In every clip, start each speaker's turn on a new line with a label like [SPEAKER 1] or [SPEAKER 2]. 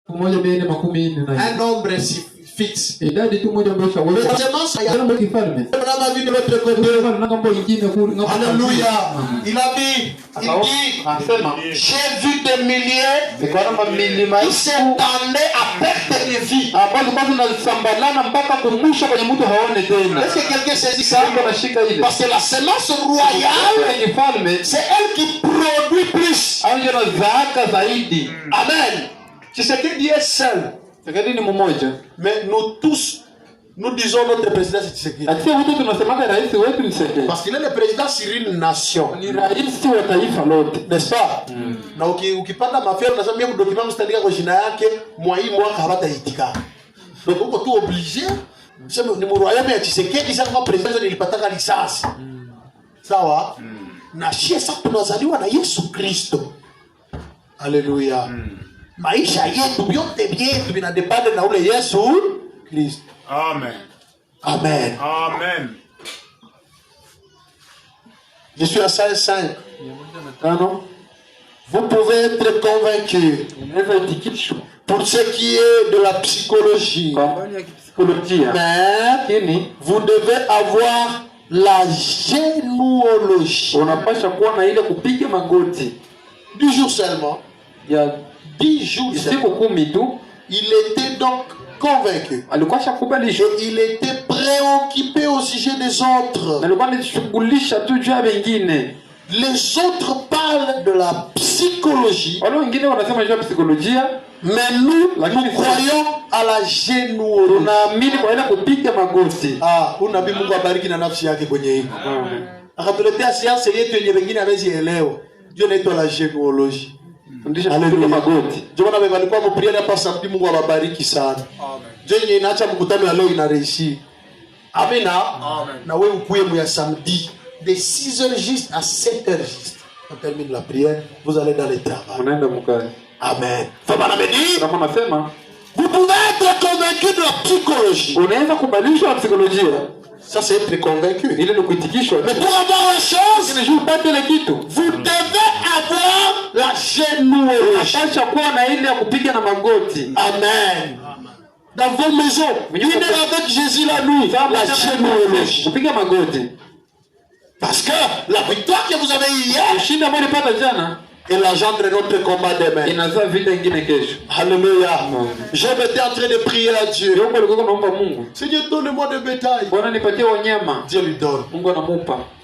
[SPEAKER 1] Un nombre fixe.
[SPEAKER 2] Idadi tu moja ambayo
[SPEAKER 1] Seulement ça y a.
[SPEAKER 2] Abraham kifalme.
[SPEAKER 1] Abraham a vu de l'autre côté. Alléluia. Il a dit, j'ai vu des milliers qui s'étendaient à perte de vie. Est-ce que quelqu'un saisit ça? Parce que la semence royale, c'est elle qui produit plus. Amen. C'est ce que Dieu est seul. Mais nous tous, nous disons notre président c'est Tshisekedi. Parce qu'il est le président sur une nation. N'est-ce pas? Na ukipanda mafia unasema mimi document mstandika kwa jina yake mwai mwaka hawataitika. Donc uko tu obligé sema ni royaume ya Tshisekedi sasa kama president nilipataka lisansi. Sawa? Na shie sasa tunazaliwa na Yesu Kristo. Haleluya. Maisha yetu vyote vyetu vinadepende na ule Yesu Kristo.
[SPEAKER 3] Amen.
[SPEAKER 1] Amen.
[SPEAKER 3] Amen.
[SPEAKER 1] Je suis à 5. Vous pouvez être convaincu pour ce qui est de la psychologie. Mais vous devez avoir la généalogie. 10 jours seulement. 10 jours seulement. Il était donc convaincu. Et il était préoccupé au sujet des autres. Les autres parlent de la psychologie. Mais nous croyons à la généalogie. Ah, unabii Mungu abariki na nafsi yake kwenye hii. Akatuletea siasa yetu yenye wengine hawezi elewa. Ndio inaitwa la généalogie. Jomana walikuwa mpriani hapa samedi, Mungu awabariki sana. Jenye inaacha mkutano ya leo inareishi. Amina. Na wewe ukuye mu ya samedi de 6h juste à 7h juste. On termine la prière, vous allez dans le travail. Amen. Vous pouvez être convaincu de la psychologie. Ça c'est être convaincu. Mais pour avoir la chose, vous devez avoir la généalogie. Amen. Dans vos maisons, venez avec Jésus la nuit, la généalogie. Parce que la victoire que vous avez eue hier, elle engendre notre combat demain. Alléluia. Je m'étais en train de prier à Dieu. Seigneur, donne-moi des bétails. Dieu lui donne.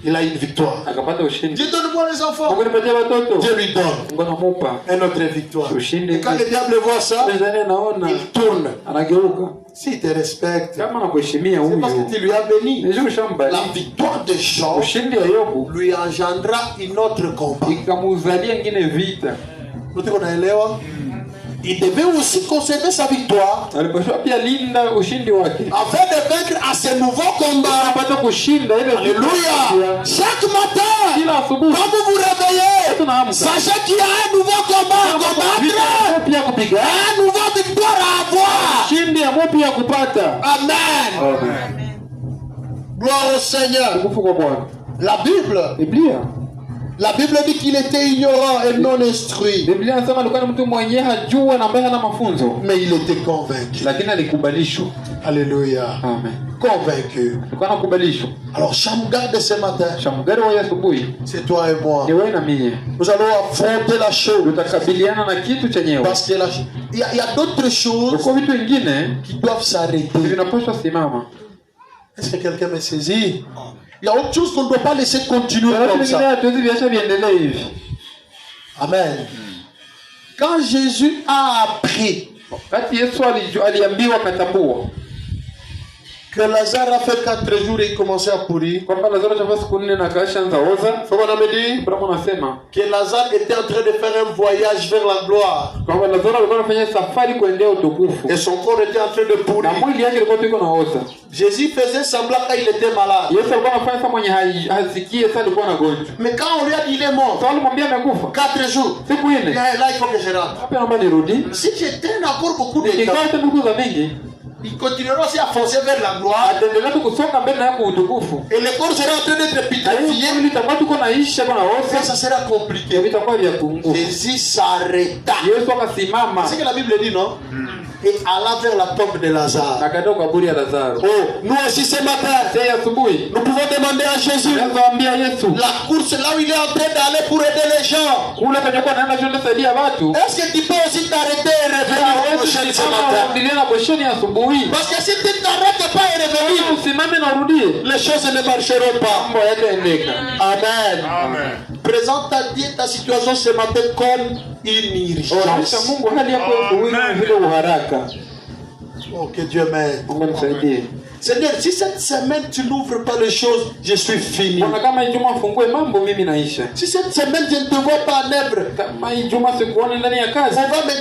[SPEAKER 1] Il a une victoire. Dieu, donne-moi les enfants. Dieu lui donne. Une autre victoire. Et quand le diable voit ça, il tourne. S'il te respecte, c'est parce que tu lui as béni. La victoire de Jean lui engendra une autre combat. Il devait aussi conserver sa victoire afin de vaincre à ce nouveau combat. Alléluia. Chaque matin, quand vous vous réveillez, sachez qu'il y a un nouveau combat à combattre, un nouveau victoire à avoir. Amen. Gloire au Seigneur. La Bible dit qu'il était ignorant et non instruit. Mais il était convaincu. Alléluia. Convaincu. Alors Shamgar de ce matin, c'est toi et moi. Nous allons affronter la chose. Parce qu'il y a d'autres choses qui doivent s'arrêter. Est-ce que quelqu'un me saisit? Il y a autre chose qu'on ne doit pas laisser continuer comme ça. Amen. Quand Jésus a appris que Lazare a fait 4 jours et il commençait à pourrir, que Lazare était en train de faire un voyage vers la gloire et son corps était en train de pourrir, Jésus faisait semblant qu'il était malade. Mais quand on lui a dit il est mort 4 jours, là il faut que je rentre. Si j'étais encore beaucoup de temps, ils continueront aussi à foncer vers la gloire.
[SPEAKER 2] Ataendelea kusonga mbele na utukufu.
[SPEAKER 1] Et le corps sera en train d'être putréfié.
[SPEAKER 2] Litakuwa tuko naisha kuna
[SPEAKER 1] Ça,
[SPEAKER 2] osa.
[SPEAKER 1] ça sera compliqué.
[SPEAKER 2] Vitakuwa vya pungufu.
[SPEAKER 1] Jésus s'arrêta.
[SPEAKER 2] Yesu akasimama.
[SPEAKER 1] C'est ce que la Bible dit, non? Et alla vers la tombe de Lazare.
[SPEAKER 2] Akaenda kaburi ya Lazaro.
[SPEAKER 1] Oh, nous aussi ce matin, nous pouvons demander à Jésus la course là où il est en train d'aller pour aider les gens. Est-ce que tu peux aussi t'arrêter et revenir ce matin? Parce que si tu ne t'arrêtes pas et revenir, les choses ne marcheront pas. Amen. Amen. Présente ta situation ce matin comme une urgence. Oh, que Dieu m'aide. Seigneur, si cette semaine tu n'ouvres pas les choses, je suis fini. Si cette semaine je ne te vois pas en œuvre, on va me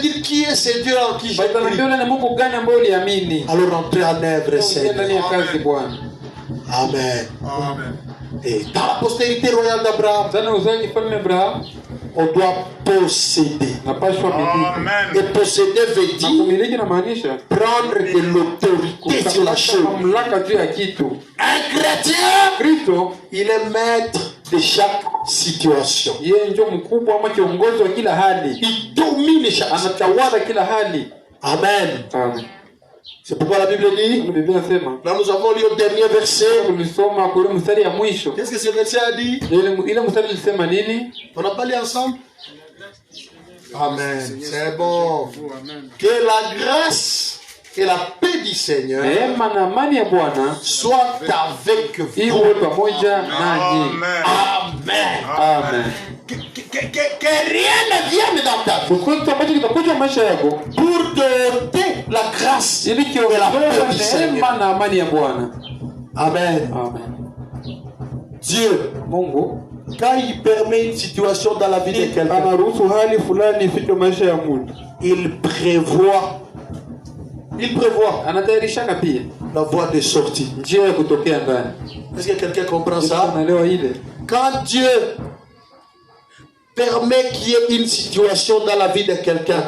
[SPEAKER 1] dire qui est ce Dieu en qui j'ai cru. Alors entrez en œuvre, Seigneur. Amen. Amen. Et dans la postérité royale d'Abraham, on doit posséder. Amen. Et posséder veut dire prendre de l'autorité sur la chose. Un chrétien, il est maître de chaque situation. Il domine chaque situation. Amen. Amen. C'est pourquoi la Bible dit, là nous avons lu au dernier verset. Qu'est-ce que ce verset a dit? On n'a pas lu ensemble? Amen. C'est bon. Que la grâce et la paix du Seigneur soient avec vous. Amen. Amen. Que rien ne vienne dans ta vie pour te ôter la grâce et la paix du Seigneur. Amen. Dieu, quand il permet une situation dans la vie de quelqu'un, il prévoit la voie de sortie. Est-ce que quelqu'un comprend ça? Quand Dieu permet qu'il y ait une situation dans la vie de quelqu'un,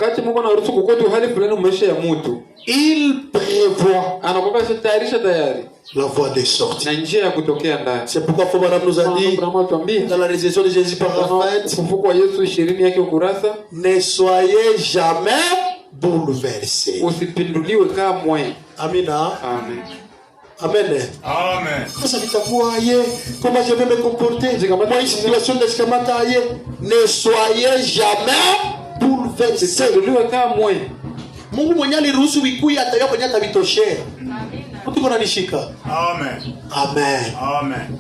[SPEAKER 1] il prévoit la voie de sortie. C'est pourquoi Madame nous a dit dans la résurrection de Jésus par la fête, ne soyez jamais bouleversés. Amina. Amen. Amen. Amen. Comment je vais me comporter? Moi, une situation de skamata, ne soyez jamais bouleversés. Mungu mwenye aliruhusu vikui atayo kwenye tabitoshe. Mtu kuna nishika. Amen. Amen. Amen.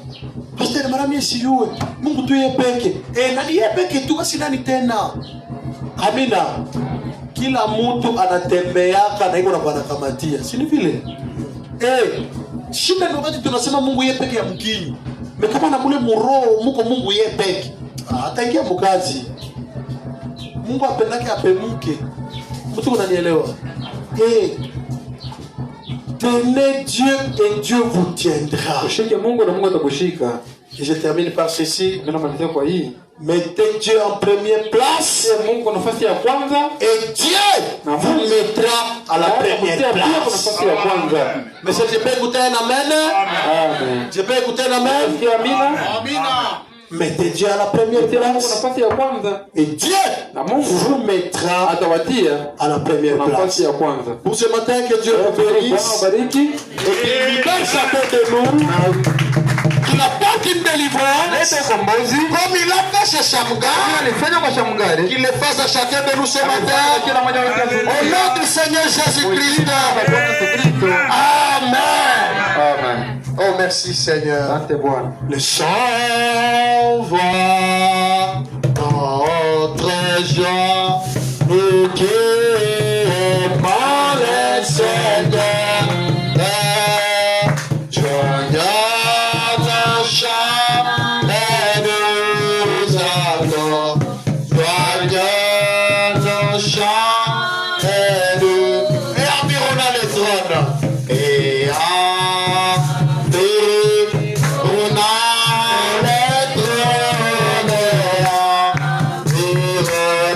[SPEAKER 1] Pastor mara mimi siyue. Mungu tu yeye peke. Nani yeye peke tu basi nani tena? Amina. Kila mtu anatembeaka na iko na bwana kamatia. Si ni vile? Shida ndio wakati tunasema Mungu yeye peke ya mkinyi. Mekama na mule muroho muko Mungu yeye peke. Ataingia mkazi. Mungu apendake apemuke. Mtu unanielewa? Tenez Dieu et Dieu vous tiendra. Et je termine par ceci. Mettez Dieu en première place. Et Dieu vous mettra à la première place. Mais si je peux écouter un amen. Amen. Je peux écouter un amen. Amen. Mettez Dieu à la première place. Et Dieu vous mettra à la première place. Pour ce matin, que Dieu vous bénisse. Et qu'il libère chacun de nous. Qu'il apporte une délivrance. Comme il a fait chez Shamgar. Qu'il le fasse à chacun de nous ce matin. Au nom du Seigneur Jésus-Christ. Amen. Amen. Oh, merci Seigneur. Le sang va notre joie, nous qui aimons le Seigneur. Joignons nos chants et nous allons. Joignons nos chants et nous. Et environnons le trône. Et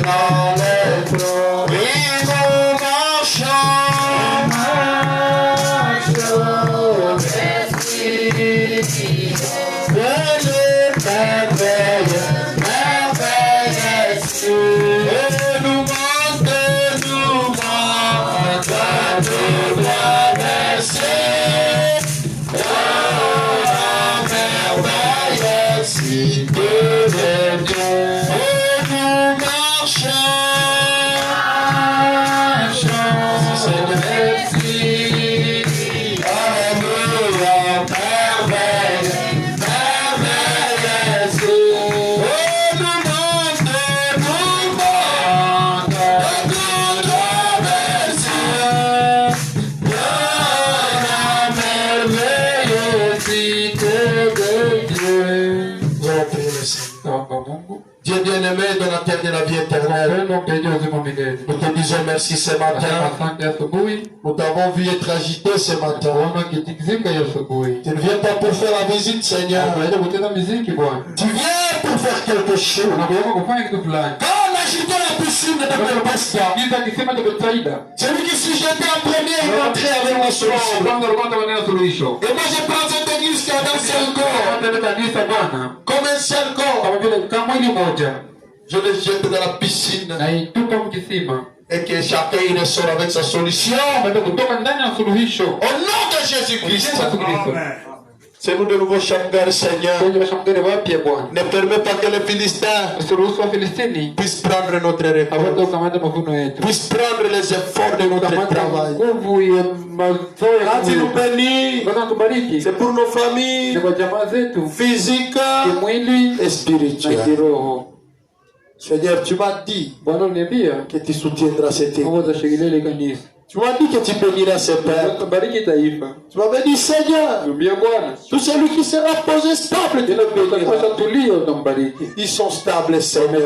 [SPEAKER 1] no. bien-aimé dans la terre de la vie éternelle, nous te disons merci ce matin. Nous t'avons vu être agité ce matin. Tu ne viens pas pour faire la visite, Seigneur. Tu viens pour faire quelque chose. Quand on a agité la piscine de Bethesda, celui qui s'est jeté en premier est entré avec la solution. Et moi je prends cette église qui a un seul corps. Comme un seul corps. Je le jette dans la piscine. Et que chacun il ressort avec sa solution. Au nom de Jésus-Christ. C'est nous de nouveau chanter, Seigneur. Ne permets pas que les Philistins puissent prendre notre récolte, puissent prendre les efforts de notre travail. Quand tu nous bénis, c'est pour nos familles physiques et spirituelles. Seigneur, tu m'as dit que tu soutiendras cette église. Tu m'as dit que tu béniras ce père. Tu m'avais dit, Seigneur, tout celui qui sera posé stable, ils sont stables, Seigneur.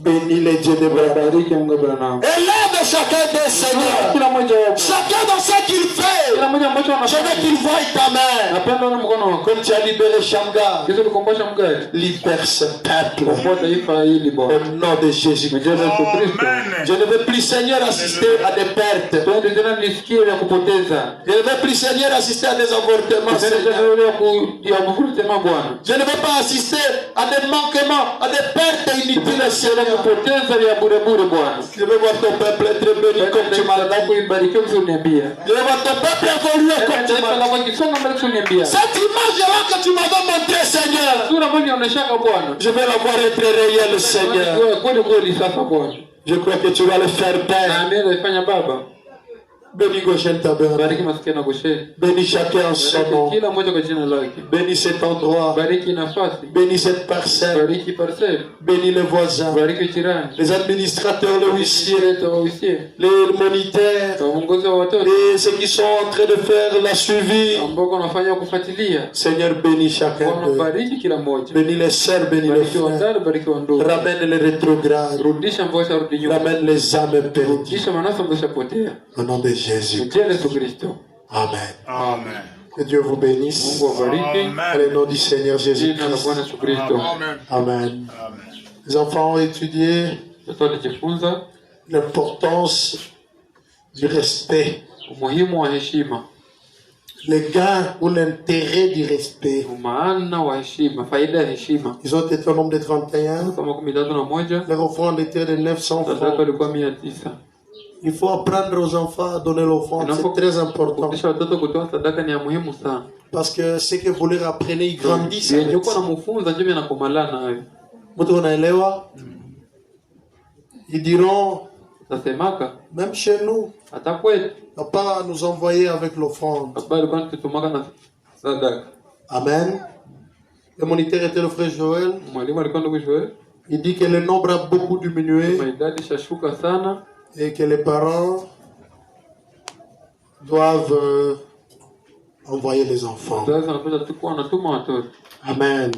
[SPEAKER 1] Bénis les dieux de Brahma. Élève chacun des Seigneurs. Chacun dans ce qu'il fait. Je veux qu'il voie ta main. Comme tu as libéré Shamgar, libère ce peuple. Au nom de Jésus. Je ne veux plus, Seigneur, assister à des pertes. Je ne veux plus, Seigneur, assister à des avortements, Seigneur. Je ne veux pas assister à des manquements, à des pertes inutiles, Seigneur. Je veux voir ton peuple être béni comme tu m'as dit. Je veux voir ton peuple évoluer comme tu m'as dit. Cette image-là que tu m'avais montrée, Seigneur, je vais la voir être réelle, Seigneur. Je crois que tu vas le faire, Père. Bénis Goshen Tabernacle. Bénis chacun en son nom. Bénis cet endroit. Bénis cette parcelle. Bénis les voisins. Les administrateurs, les huissiers. Les moniteurs. Et ceux qui sont en train de faire la suivi. Seigneur, bénis chacun d'eux. Bénis les sœurs, bénis les frères. Ramène les rétrogrades. Ramène les âmes perdues. Au nom de Jésus. Amen.
[SPEAKER 3] Amen.
[SPEAKER 1] Que Dieu vous bénisse. Dans le nom du Seigneur Jésus-Christ. Amen. Les enfants ont étudié l'importance du respect. Les gains ou l'intérêt du respect. Ils ont été au nombre de 31. Leur offrande était de 900 francs. Il faut apprendre aux enfants à donner l'offrande, c'est très important. Parce que ce que vous leur apprenez, ils grandissent. Ils diront, même chez nous, papa nous envoyait avec l'offrande. Amen. Le moniteur était le frère Joël. Il dit que le nombre a beaucoup diminué. Et que les parents doivent envoyer les enfants. Amen.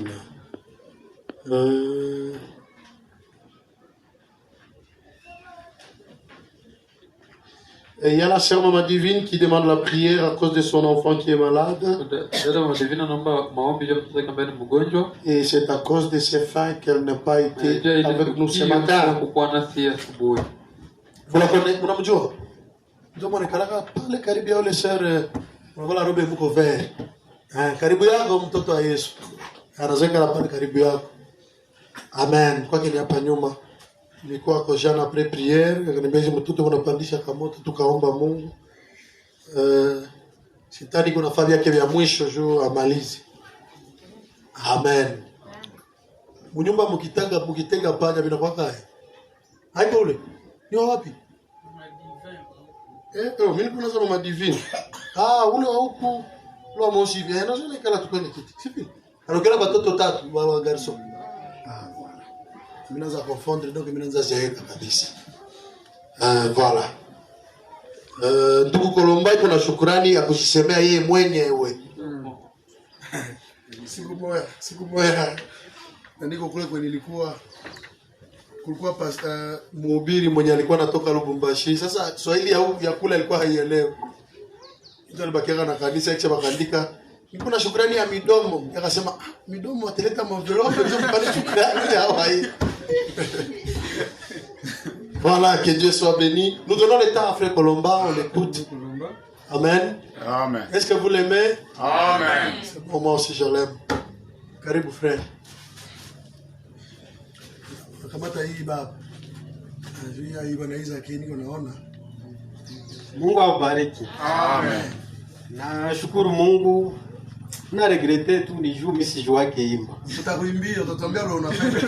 [SPEAKER 1] Et il y a la sœur Maman Divine qui demande la prière à cause de son enfant qui est malade. Et c'est à cause de ses fins qu'elle n'a pas été avec nous ce matin. Vous la connaissez, mnamjua? Ndio mwanakalaka pale karibu ya ile shere wala robe mko vert. Karibu yako mtoto wa Yesu. Anazeka pale karibu yako. Amen. Kwa kile hapa nyuma nilikuwa kwa jana après prière, akaniambia mtoto unapandisha kamoto tukaomba Mungu. Shetani kuna fadhi yake ya mwisho juu amalizi. Amen. Munyumba mukitenga panya binakuwa kai. Haiko ule. Ni wapi? Mimi kuna sema Mama Divine. Ule huku ule moshi vya na zile kala tukweni kiti. Sipi. Anokela batoto tatu wa garçon. Voilà. Mimi naanza confondre donc mimi naanza zeeka kabisa. Voilà. Ndugu Kolomba iko na shukrani ya kujisemea yeye mwenyewe. Siku moja. Na niko kule kwa nilikuwa kulikuwa pastor mhubiri mwenye alikuwa anatoka Lubumbashi. Sasa Swahili ya kula alikuwa haielewi. Ndio alibakiaka na kanisa kisha bakaandika niko na shukrani ya midomo. Akasema midomo wateleta mavelope ndio mpate shukrani ya hawai. Voilà, que Dieu soit béni. Nous donnons le temps à Frère Colomba, on l'écoute. Amen.
[SPEAKER 3] Amen.
[SPEAKER 1] Est-ce que vous l'aimez?
[SPEAKER 3] Amen.
[SPEAKER 1] Bon, moi aussi je l'aime. Karibu frère. Kamata hii baba. Hii bwana Isaac niko naona.
[SPEAKER 4] Mungu awabariki.
[SPEAKER 3] Amen.
[SPEAKER 4] Nashukuru Mungu. Na regrete tu ni juu mimi sijua kuimba.
[SPEAKER 1] Utakuimbia, utatuambia leo unafanya.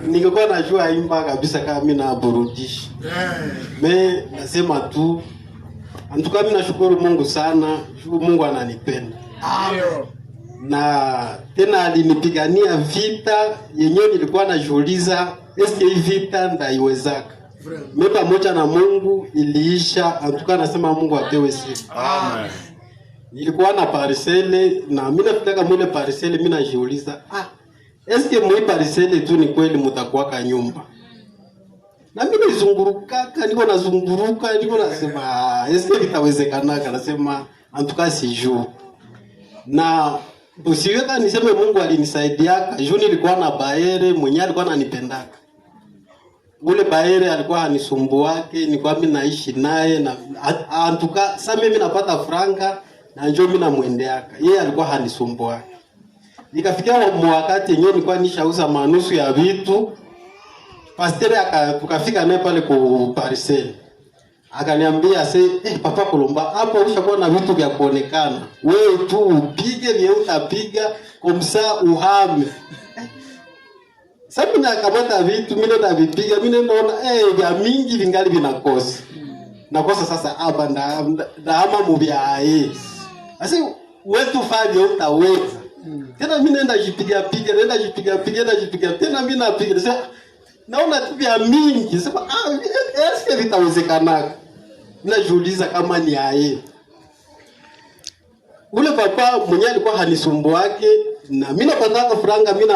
[SPEAKER 4] Ningekuwa najua imba kabisa kama mimi naburudisha. Me nasema tu antuka mimi nashukuru Mungu sana, Mungu ananipenda.
[SPEAKER 1] Amen.
[SPEAKER 4] Na tena alinipigania vita yenyewe nilikuwa najiuliza eske hii vita ndaiwezaka. Mimi pamoja na Mungu iliisha, antuka nasema Mungu apewe sifa.
[SPEAKER 3] Amen.
[SPEAKER 4] Nilikuwa na parcelle na mimi nataka mwile parcelle mimi najiuliza eske mwi parcelle tu ni kweli mtakuwa nyumba. Na mimi nizungurukaka niko nazunguruka niko nasema eske vitawezekana nasema antuka sijui. Na usiweka niseme Mungu alinisaidiaka, juu nilikuwa na baere mwenye alikuwa ananipendaka. Ule baere alikuwa anisumbuake, nilikuwa mimi naishi naye na antuka sasa mimi napata franga na njoo mimi namuendeaka. Yeye alikuwa hanisumbuake. Nikafikia wakati yenyewe nilikuwa nishauza manusu ya vitu. Pastor tukafika naye pale ku parcelle. Akaniambia papa Kolomba, hapo ushakuwa na vitu vya kuonekana. Wewe tu upige vile utapiga kumsa uhame. Sasa mimi nakamata vitu mimi ndo navipiga mimi naona vya mingi vingali vinakosa. Nakosa sasa hapa ndahama mubia Sasa wewe tu fanye utaweza. Tena mimi naenda jipiga piga tena mimi napiga. Sasa naona tu vya mingi. Sasa eske vitawezekana? Najiuliza kama ni aye. Ule papa mwenye alikuwa hanisumbuake na mimi napata franga mimi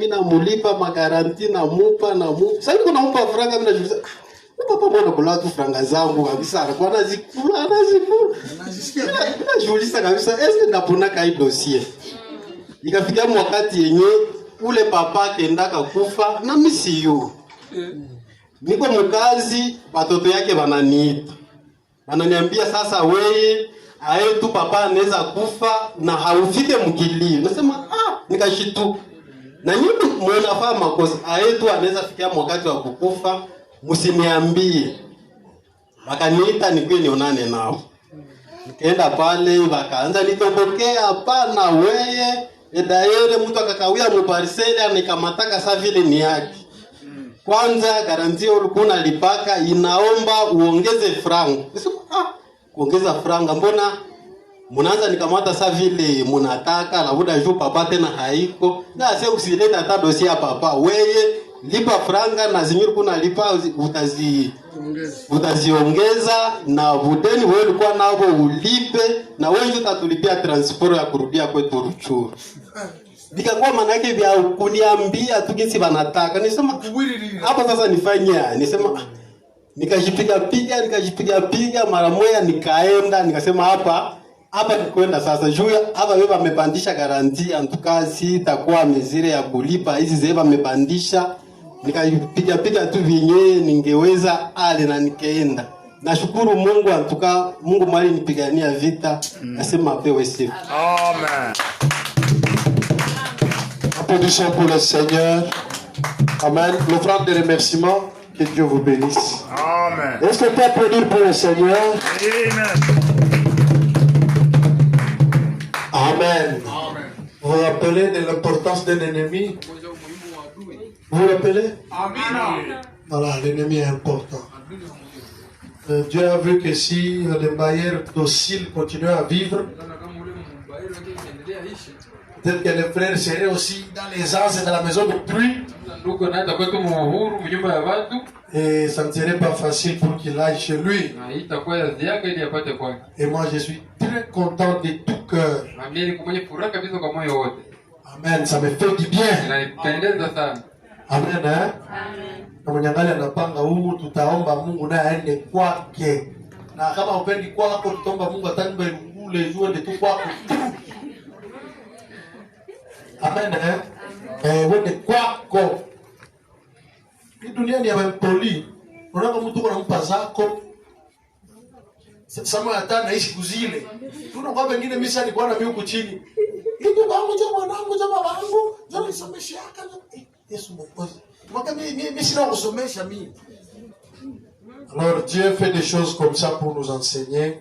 [SPEAKER 4] namulipa magaranti na mupa. Sasa niko namupa franga mimi najiuliza papa mbona kula tu franga zangu kabisa alikuwa anazikula. Najiuliza kabisa eske ndapona kai dossier. Ikafikia wakati yenye ule papa kendaka kufa na mimi siyo. Niko mkazi watoto yake wananiita. Wananiambia sasa wewe aye tu papa anaweza kufa na haufike mkilio. Nasema nikashitu. Na nyinyi mnafaa makosa. Aye tu anaweza fikia wakati wa kukufa, msiniambie. Wakaniita nikwe nionane nao. Nikaenda pale wakaanza nitopokea hapana wewe. Edaere mtu akakawia muparisele anikamataka sa vile ni yake. Kwanza garantia ulikuwa lipaka inaomba uongeze franga. Nisema kuongeza franga mbona mnaanza nikamata sa vile mnataka labda juu papa tena haiko. Na sasa usileta hata dossier papa wewe lipa franga na zinyo kuna lipa utaziongeza na budeni wewe ulikuwa nao ulipe na wewe utatulipia transport ya kurudia kwetu Ruchuru. Nikakuwa manake vya kuniambia tu jinsi wanataka. Nisema hapa sasa nifanya. Nisema nikajipiga piga mara moja nikaenda nikasema hapa nikwenda sasa. Juu hapa wewe wamepandisha garanti antukazi itakuwa mezire ya kulipa hizi zeba wamepandisha. Nikapiga tu vinyewe ningeweza na nikaenda. Nashukuru Mungu antuka Mungu mali nipigania vita. Nasema apewe sifa.
[SPEAKER 3] Amen.
[SPEAKER 1] Applaudissons pour le Seigneur. Amen. L'offrande de remerciement. Que Dieu vous bénisse.
[SPEAKER 3] Amen.
[SPEAKER 1] Est-ce qu'on peut applaudir pour le Seigneur?
[SPEAKER 3] Amen.
[SPEAKER 1] Amen. Vous vous rappelez de l'importance d'un ennemi? Vous vous rappelez?
[SPEAKER 3] Amen.
[SPEAKER 1] Voilà, l'ennemi est important. Dieu a vu que si les bailleurs dociles continuaient à vivre, peut-être que les frères seraient aussi dans les anses de la maison de pluie. Et ça ne serait pas facile pour qu'il aille chez lui. Et moi je suis très content de tout cœur. Amen, ça me fait du bien.
[SPEAKER 2] Inanipendeza sana.
[SPEAKER 1] Amen, eh? Na mwenye angali anapanga humu, tutaomba Mungu naye aende kwake. Na kama upendi kwako, tutaomba Mungu atanipe ngule uende tu kwako. Amen, eh? Wende kwako. Hii dunia ni ya mpoli. Unaona mtu kuna mpa zako. Sasa hata naishi kuzile. Tuna kwa wengine mimi sasa nilikuwa na mimi huko chini. Ndio bangu je mwanangu je babangu, je nisomeshe haka. Yesu mwokozi. Mwaka mimi sina kusomesha mimi. Alors Dieu fait des choses comme ça pour nous enseigner.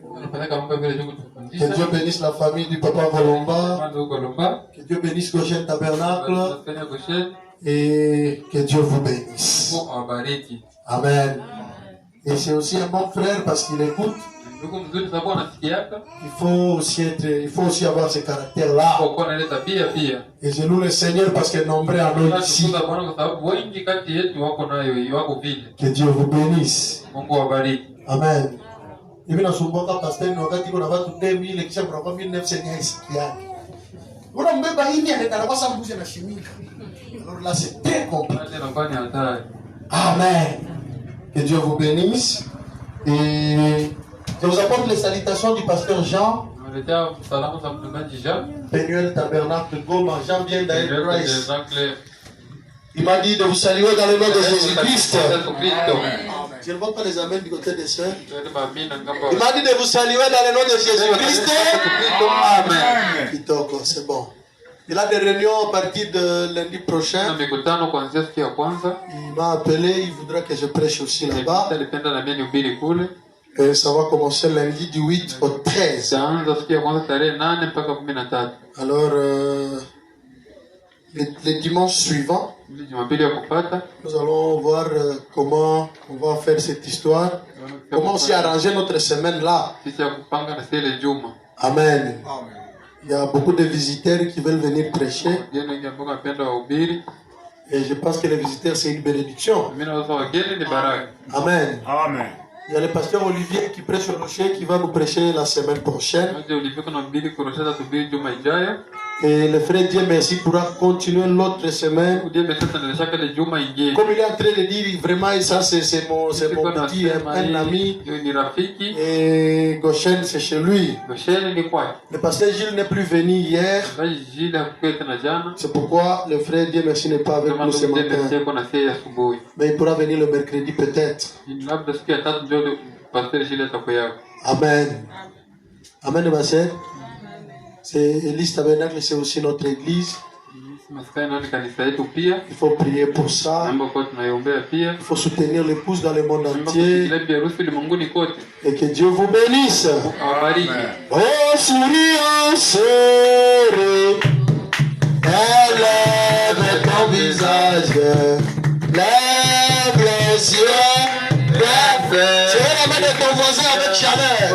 [SPEAKER 1] Que Dieu bénisse la famille du papa Volomba. Que Dieu bénisse Goshen Tabernacle. Et que Dieu vous bénisse. Amen. Et c'est aussi un bon frère parce qu'il écoute. Il faut aussi avoir ce caractère-là. Et je loue le Seigneur parce que nombreux en ont ici. Que Dieu vous bénisse. Amen. Hivi nasumbuka pastor ni wakati kuna watu 2000 kisha kuna kwa 1900 isikiani. Unambeba hivi anaenda kwa sababu mbuzi anashimika. Alors là c'est très compliqué. Amen. Que Dieu vous bénisse. Et je vous apporte les salutations du pasteur Jean. Pénuel Tabernacle Goma, Jean bien d'Aïe Christ. Il m'a dit de vous saluer dans le nom de Jésus-Christ. Je ne vois pas les amens du côté des sœurs. Il m'a dit de vous saluer dans le nom de Jésus-Christ. Amen. Kitoko, c'est bon. Il a des réunions à partir de lundi prochain. Il m'a appelé, il voudra que je prêche aussi là-bas. Et ça va commencer lundi du 8 au 13. Alors, les dimanches suivants, nous allons voir comment on va faire cette histoire. Comment aussi arranger notre semaine là. Amen. Il y a beaucoup de visiteurs qui veulent venir prêcher. Et je pense que les visiteurs, c'est une bénédiction. Amen.
[SPEAKER 3] Amen.
[SPEAKER 1] Il y a le pasteur Olivier qui prêche au Rocher qui va nous prêcher la semaine prochaine. Et le frère Dieu merci pourra continuer l'autre semaine. Comme il est en train de dire, vraiment, ça c'est mon petit un ami. Et Goshen, c'est chez lui. Le pasteur Gilles n'est plus venu hier. C'est pourquoi le frère Dieu merci n'est pas avec nous ce matin. Mais il pourra venir le mercredi peut-être. Amen. Amen, pasteur. C'est Église Tabernacle, c'est aussi notre église. Il faut prier pour ça. Il faut soutenir l'épouse dans le monde entier. Et que Dieu vous bénisse. Oh, souris, souris. Élève ton visage. Lève les yeux. Lève. Serre la main de ton voisin avec chaleur.